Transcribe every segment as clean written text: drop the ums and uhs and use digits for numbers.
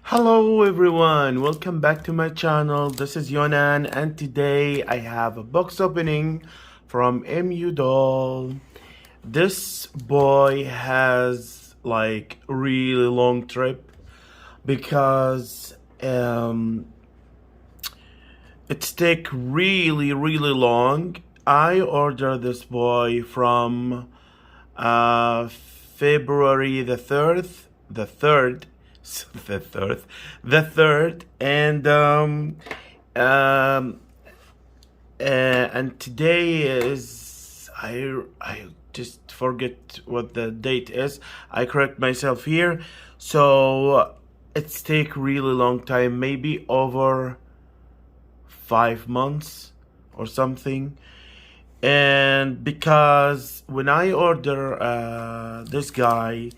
Hello everyone, welcome back to my channel. This is Yonan and today I have a box opening from MU doll. This boy has like a really long trip because it's take really long. I ordered this boy from February the 3rd, the 3rd, um, and today is I just forget what the date is. I correct myself here. So it's take really long time, maybe over 5 months or something. And because when I order this guy,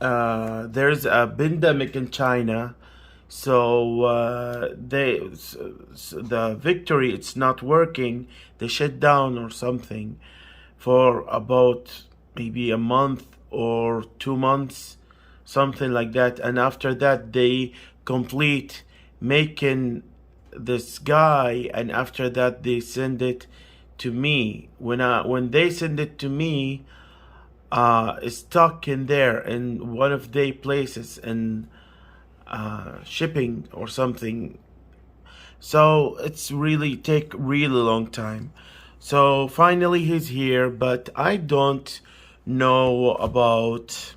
there's a pandemic in China, so the Victory, it's not working. They shut down or something for about maybe a month or 2 months, something like that. And after that, they complete making this guy, and after that they send it to me. When they send it to me, it's stuck in there in one of the places in shipping or something. So it's really take really long time. So finally he's here, but I don't know about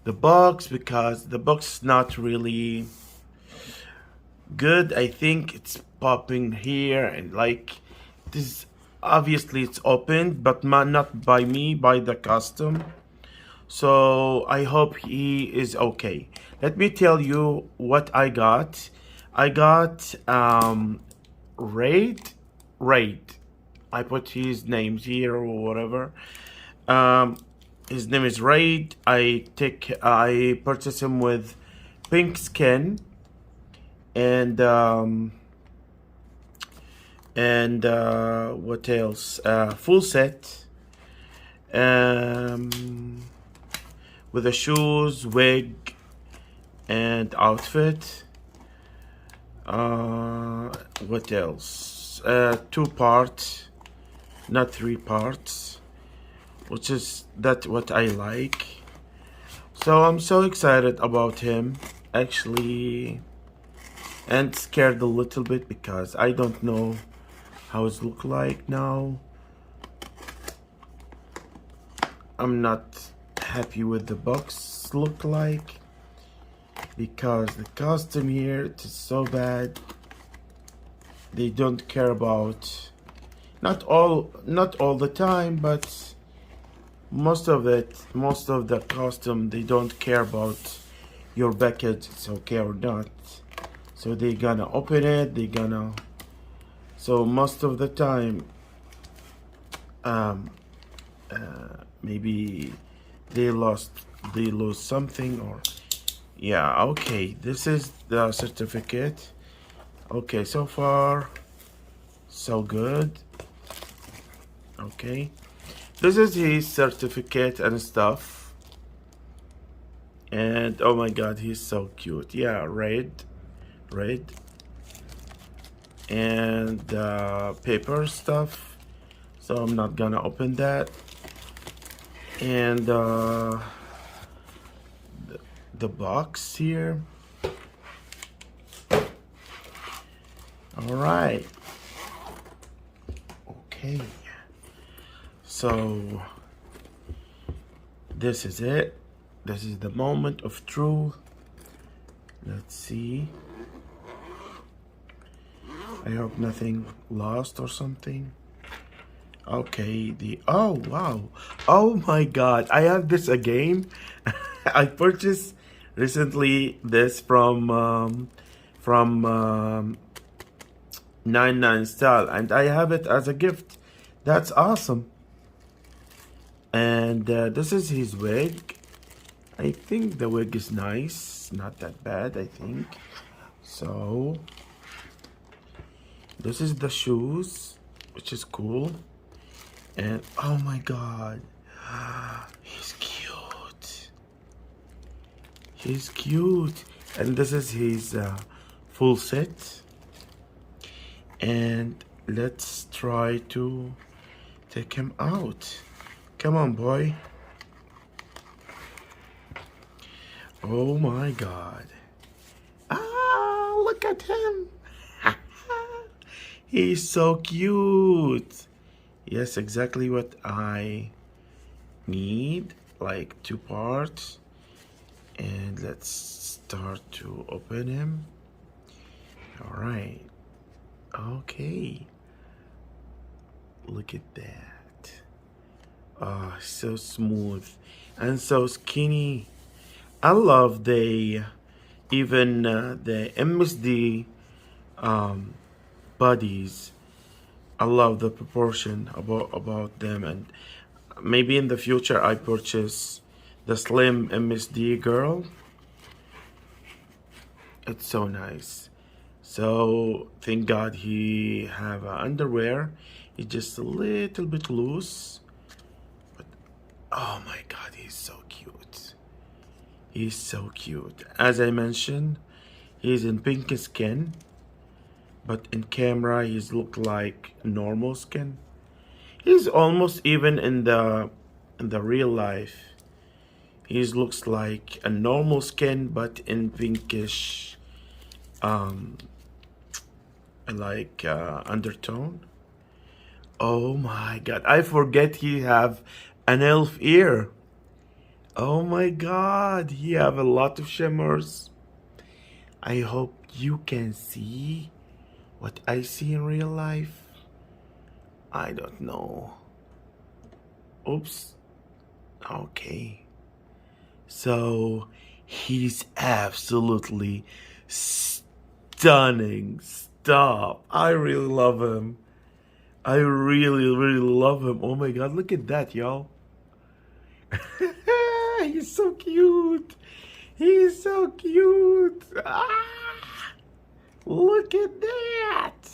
the box because the box is not really good. I think it's popping here, and like this, obviously it's opened, but not by me, by the custom. So I hope he is okay. Let me tell you what I got. I got Reid. I put his names here or whatever. His name is Reid. I purchased him with pink skin and what else? Full set, with the shoes, wig, and outfit. What else? 2 parts, not 3 parts, which is what I like. So I'm so excited about him, actually, and scared a little bit because I don't know how it look like now. I'm not happy with the box look like because the costume here, it is so bad. They don't care about, not all the time, but most of the costume, they don't care about your package, it's okay or not. So they gonna open it, so most of the time maybe they lose something, or yeah. Okay, this is the certificate. Okay, so far so good. Okay, this is his certificate and stuff, and oh my god, he's so cute. Yeah, Reid, and paper stuff, so I'm not gonna open that. And the box here. All right, okay, so this is it. This is the moment of truth. Let's see. I hope nothing lost or something. Okay, oh wow, oh my god, I have this again. I purchased recently this from 99 Style, and I have it as a gift. That's awesome. And this is his wig. I think the wig is nice, not that bad, I think. So this is the shoes, which is cool. And oh my god, he's cute. He's cute. And this is his full set. And let's try to take him out. Come on, boy. Oh my God. Ah, look at him. He's so cute. Yes, exactly what I need. Like 2 parts. And let's start to open him. All right. Okay. Look at that. Oh, so smooth and so skinny. I love the MSD bodies. I love the proportion about them, and maybe in the future I purchase the slim MSD girl. It's so nice. So thank God he have underwear. It's just a little bit loose, but oh my God, he's so cute. He's so cute. As I mentioned, he's in pink skin, but in camera he's look like normal skin. He's almost even in the real life. He looks like a normal skin, but in pinkish, undertone. Oh my God! I forget he have an elf ear. Oh my God! He have a lot of shimmers. I hope you can see what I see in real life. I don't know. Oops. Okay. So he's absolutely stunning. Stop. I really love him. I really, really love him. Oh my God, look at that, y'all. He's so cute. He's so cute. Ah, look at that.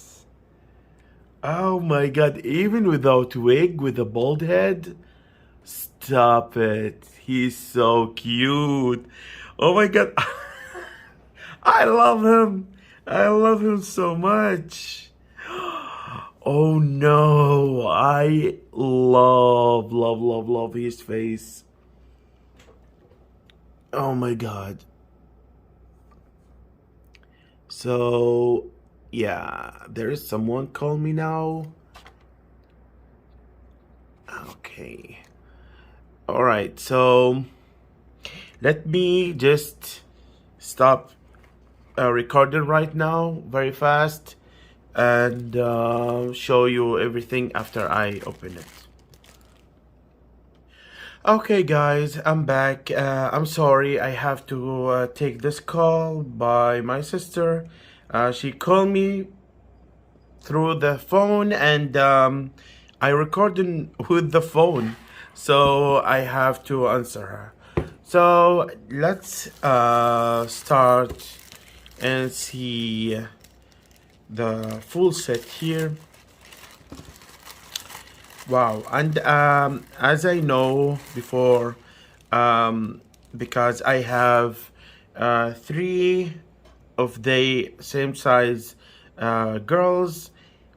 Oh my God, even without wig, with a bald head. Stop it. He's so cute. Oh my God. I love him. I love him so much. Oh no. I love his face. Oh my God. So, yeah, there is someone call me now. Okay. All right. So, let me just stop recording right now very fast and show you everything after I open it. Okay guys, I'm back. I'm sorry I have to take this call by my sister. She called me through the phone, and I recorded with the phone, so I have to answer her. So let's start and see the full set here. Wow, and as I know before, because I have 3 of the same size girls,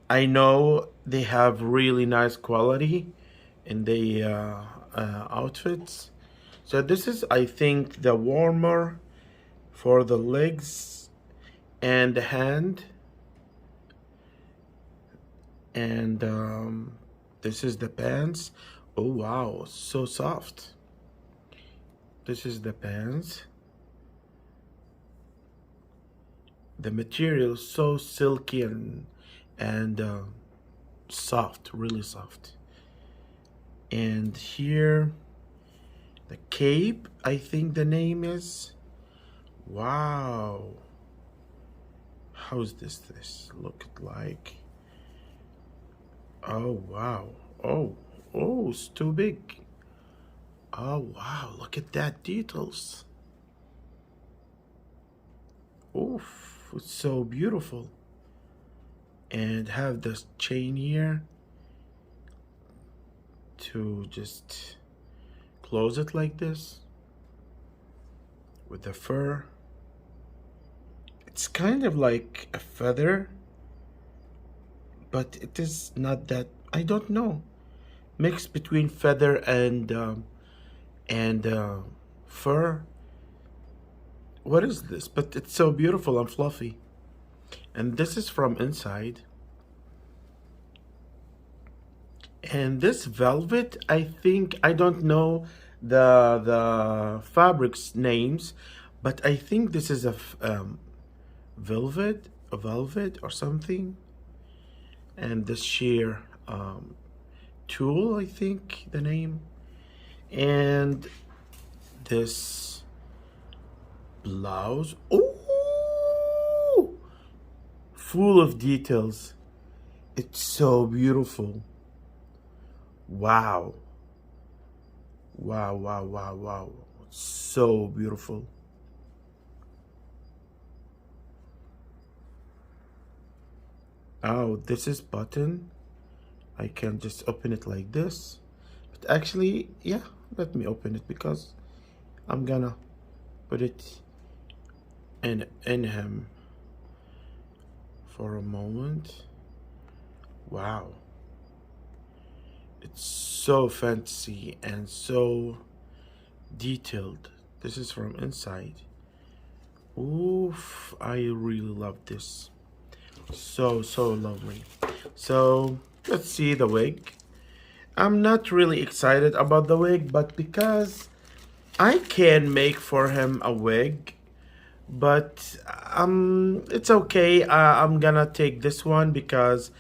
I know they have really nice quality in the outfits. So this is, I think, the warmer for the legs and the hand, and this is the pants. Oh wow, so soft. This is the pants. The material is so silky and soft, really soft. And here the cape, I think the name is. Wow, how's this look like? Oh wow. Oh, it's too big. Oh wow, look at that details. Oof, it's so beautiful. And have this chain here to just close it like this. with the fur. It's kind of like a feather, but it is not that. I don't know. Mixed between feather and fur. What is this? But it's so beautiful and fluffy. And this is from inside. And this velvet, I think, I don't know the fabrics names, but I think this is a velvet or something. And this sheer tulle, I think the name. And this blouse, oh, full of details. It's so beautiful. Wow. Wow, wow, wow, wow. So beautiful. Oh, this is button. I can just open it like this. But actually, yeah, let me open it because I'm gonna put it in him for a moment. Wow. It's so fancy and so detailed. This is from inside. Oof, I really love this. So lovely. So let's see the wig. I'm not really excited about the wig, but because I can make for him a wig, but it's okay. I'm gonna take this one because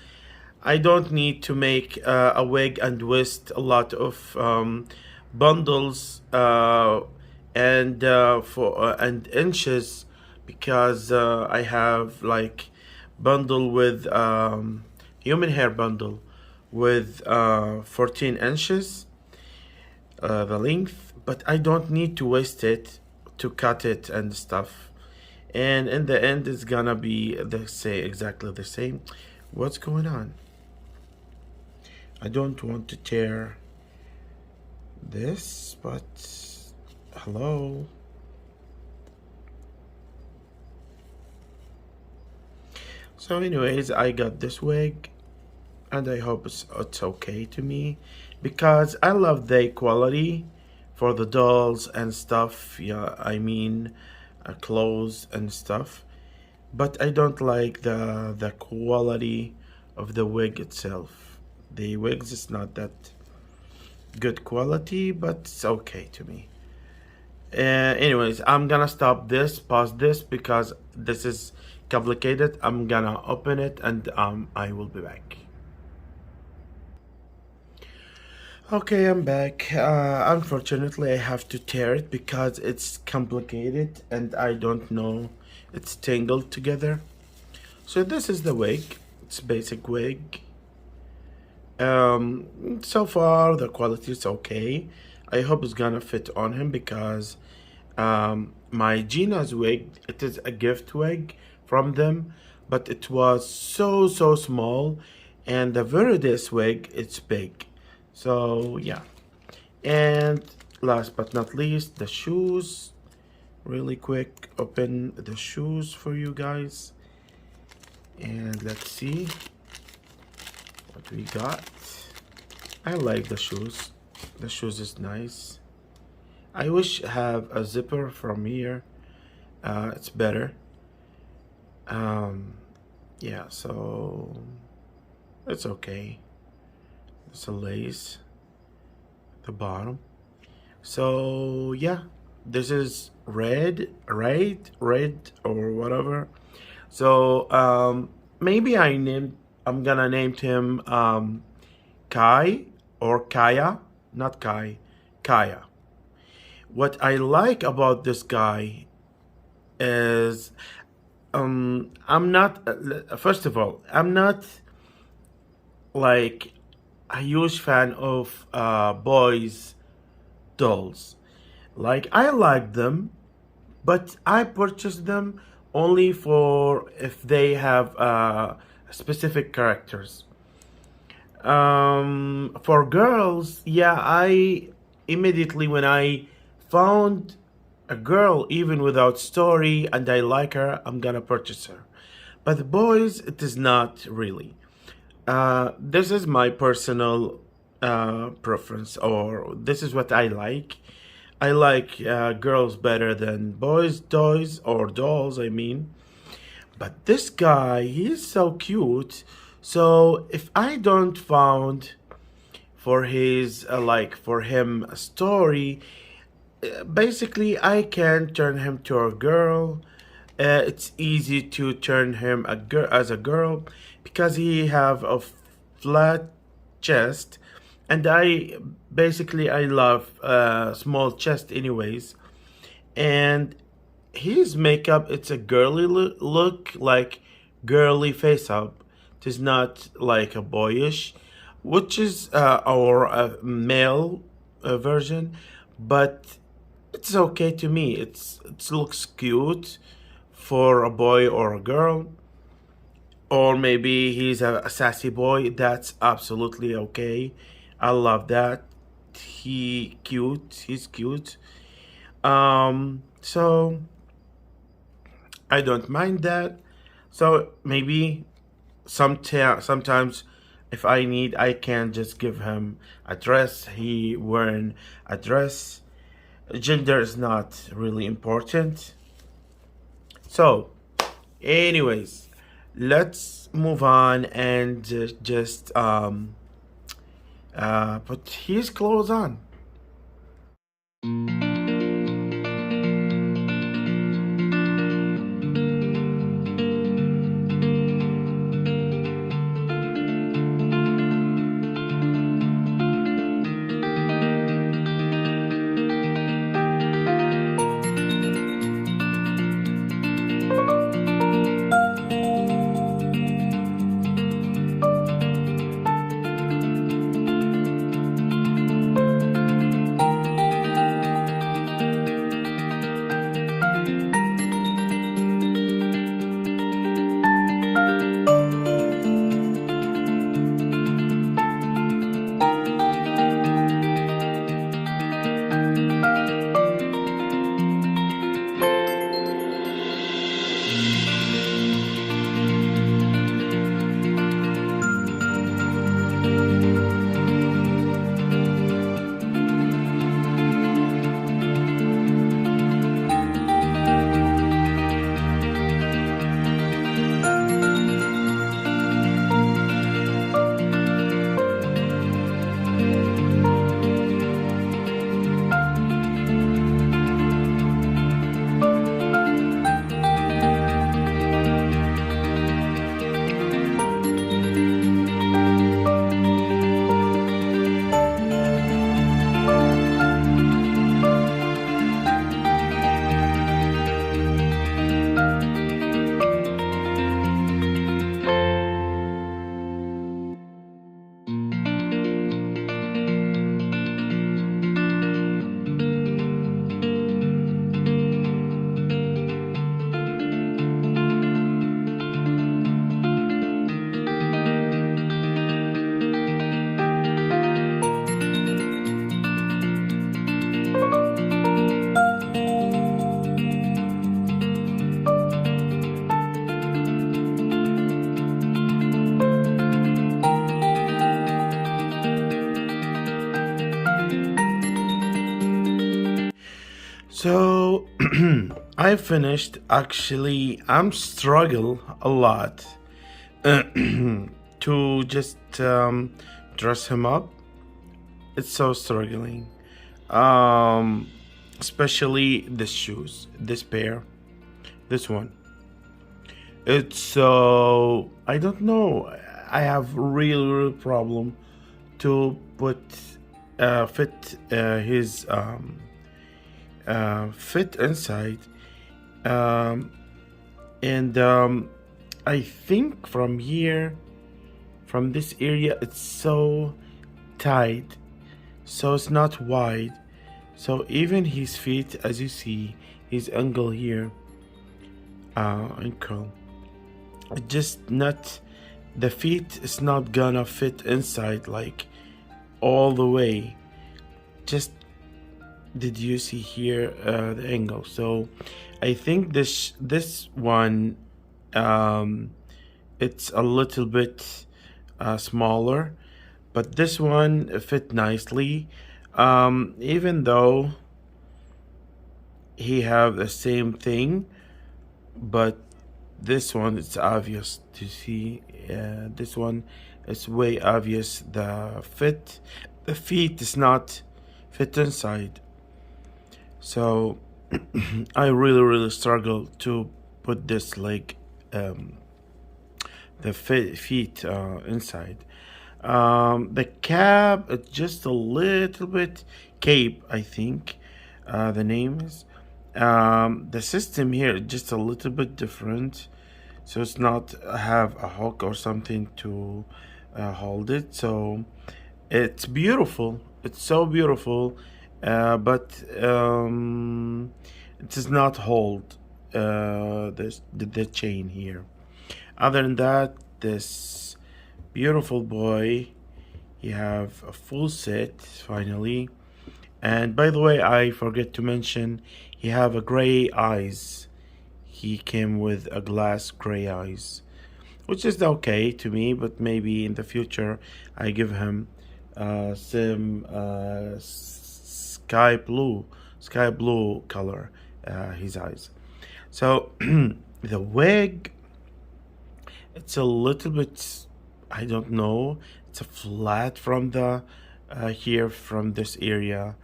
I don't need to make a wig and waste a lot of bundles and inches, because I have like bundle with human hair bundle with 14 inches the length, but I don't need to waste it to cut it and stuff, and in the end it's gonna be exactly the same. What's going on? I don't want to tear this, but hello. So anyways, I got this wig and I hope it's okay to me, because I love the quality for the dolls and stuff. Yeah, I mean clothes and stuff, but I don't like the quality of the wig itself. The wigs is not that good quality, but it's okay to me. Anyways, I'm gonna stop this, pause this, because this is complicated. I'm gonna open it and I will be back. Okay, I'm back. Unfortunately, I have to tear it because it's complicated and I don't know. It's tangled together. So this is the wig. It's basic wig. So far the quality is okay. I hope it's gonna fit on him, because my Gina's wig, it is a gift wig from them, but it was so small, and the Veritas wig, it's big. So yeah. And last but not least, the shoes. Really quick, open the shoes for you guys, and let's see what we got. I like the shoes. The shoes is nice. I wish I have a zipper from here. It's better. Yeah, so it's okay. It's a lace at the bottom. So yeah, this is Reid or whatever. So maybe I'm gonna name him Kai or Kaya, not Kai, Kaya. What I like about this guy is I'm not first of all, I'm not like a huge fan of boys dolls. Like, I like them, but I purchase them only for if they have specific characters. For girls, yeah, I immediately when I found a girl even without story and I like her, I'm gonna purchase her. But the boys, it is not really. This is my personal preference, or this is what I like. I like girls better than boys, toys, or dolls, I mean. But this guy, he's so cute. So if I don't found for his for him a story, basically I can turn him to a girl. It's easy to turn him a girl as a girl because he have a flat chest, and I love small chest anyways. And his makeup, it's a girly look, like girly face up. It is not like a boyish, which is our male version, but it's okay to me. It looks cute for a boy or a girl, or maybe he's a sassy boy. That's absolutely okay. I love that. He's cute. So I don't mind that. So maybe sometimes if I need, I can just give him a dress. He wearing a dress. Gender is not really important. So, anyways, let's move on and just put his clothes on. So I finished. Actually, I'm struggle a lot to just dress him up. It's so struggling. Um, Especially the shoes, this pair, this one. It's so I don't know. I have real problem to put fit his fit inside, um, and I think from here, from this area, it's so tight, so it's not wide. So even his feet, as you see, his ankle here, ankle, it just not, the feet is not gonna fit inside like all the way. Just did you see here the angle? So I think this one, um, it's a little bit smaller, but this one fit nicely, even though he have the same thing, but this one it's obvious to see. This one is way obvious. The feet is not fit inside. So I really struggle to put this leg, the feet inside. The cab, it's just a little bit cape, I think. The name is. The system here is just a little bit different, so it's not have a hook or something to hold it. So it's beautiful. It's so beautiful, but it does not hold the chain here. Other than that, this beautiful boy, you have a full set finally. And by the way, I forget to mention, he have a gray eyes. He came with a glass gray eyes, which is okay to me, but maybe in the future I give him some sky blue color, his eyes. So the wig, it's a little bit, I don't know, it's a flat from the here from this area,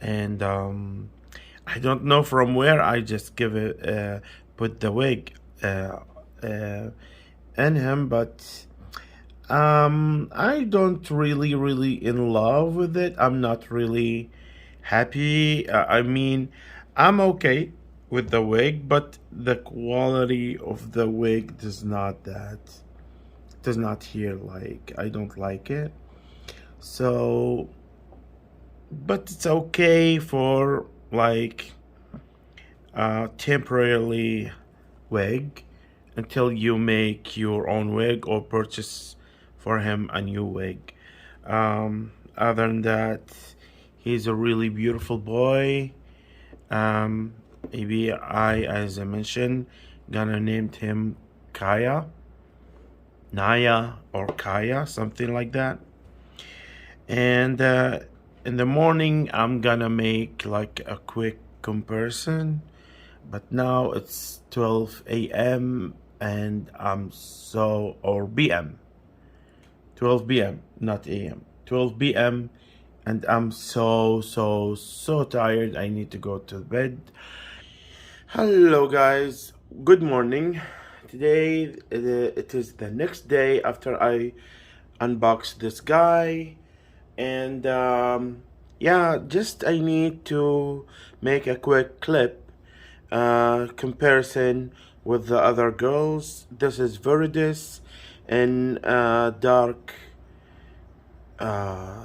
and I don't know from where. I just give it put the wig in him, but I don't really in love with it. I'm not really happy. I mean, I'm okay with the wig, but the quality of the wig does not here, like I don't like it. So, but it's okay for like temporarily wig until you make your own wig or purchase for him a new wig. Other than that, he's a really beautiful boy. Maybe as I mentioned, gonna name him Kaya, Naya, or Kaya, something like that. And in the morning, I'm gonna make like a quick comparison. But now it's 12 a.m. and or b.m. 12 p.m., not a.m. 12 p.m. and I'm so tired. I need to go to bed. Hello, guys. Good morning. Today it is the next day after I unboxed this guy, and yeah, just I need to make a quick clip comparison with the other girls. This is Viridis in dark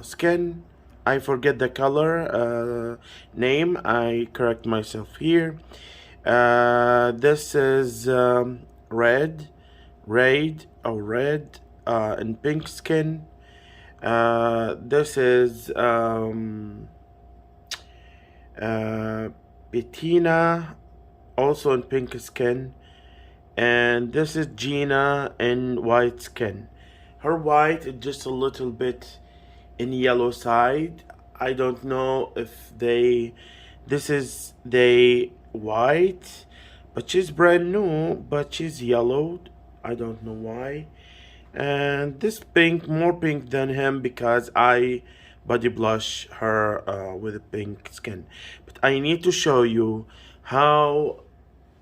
skin. I forget the color name. I correct myself here. This is Reid in pink skin. This is Bettina, also in pink skin, and this is Gina in white skin. Her white is just a little bit in yellow side. I don't know if this is they white, but she's brand new, but she's yellowed. I don't know why. And this pink, more pink than him, because I body blush her with a pink skin. But I need to show you how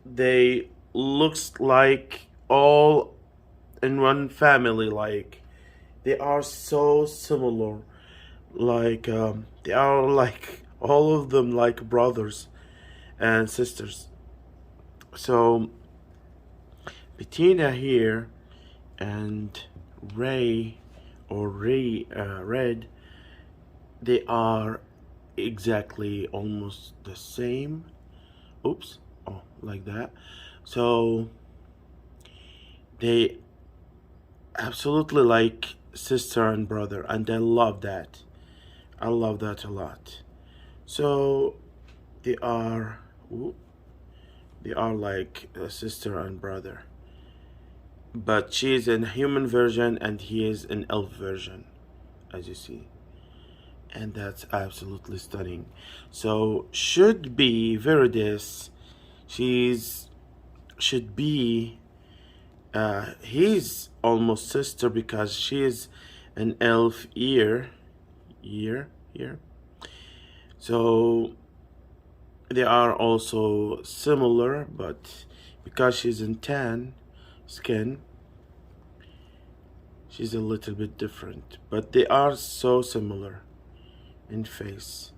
they looks like all in one family. Like they are so similar. Like they are like all of them like brothers and sisters. So Bettina here and Reid, they are exactly almost the same. Oops. Oh, like that. So they absolutely like sister and brother, and I love that. I love that a lot. So they are ooh, they are like a sister and brother, but she is in human version and he is an elf version, as you see, and that's absolutely stunning. So should be Viridis. She's should be he's almost sister because she is an elf ear. So they are also similar, but because she's in tan skin, she's a little bit different. But they are so similar in face.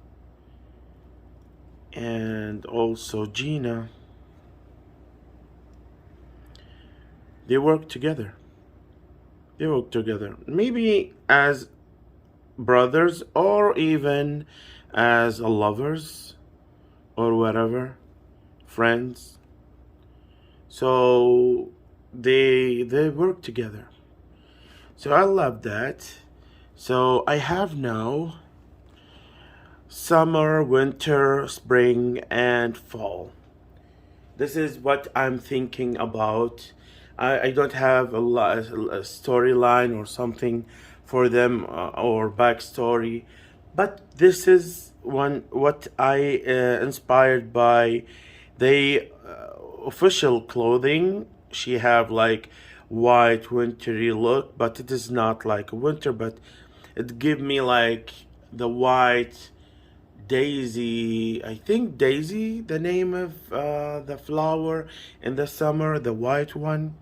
And also Gina, they work together. They work together. Maybe as brothers or even as lovers or whatever, friends. So they work together. So I love that. So I have now summer, winter, spring, and fall. This is what I'm thinking about. I don't have a storyline or something for them or backstory, but this is one what I inspired by the official clothing. She have like white wintry look, but it is not like a winter, but it give me like the white daisy. I think daisy, the name of the flower in the summer, the white one.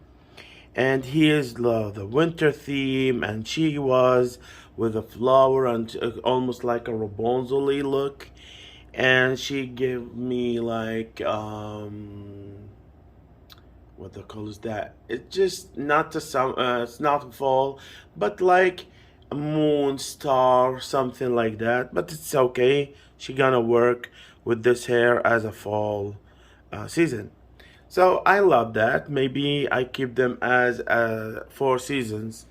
And he is the winter theme, and she was with a flower and almost like a Rapunzel look. And she gave me like what the color is that? It's just not the summer, it's not fall, but like a moon, star, something like that. But it's okay. She gonna work with this hair as a fall season. So I love that. Maybe I keep them as 4 seasons.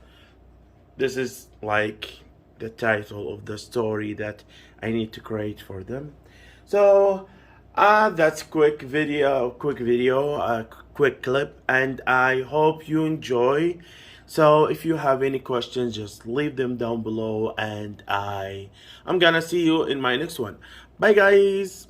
This is like the title of the story that I need to create for them. So that's quick video, quick clip, and I hope you enjoy. So if you have any questions, just leave them down below, and I'm gonna see you in my next one. Bye guys.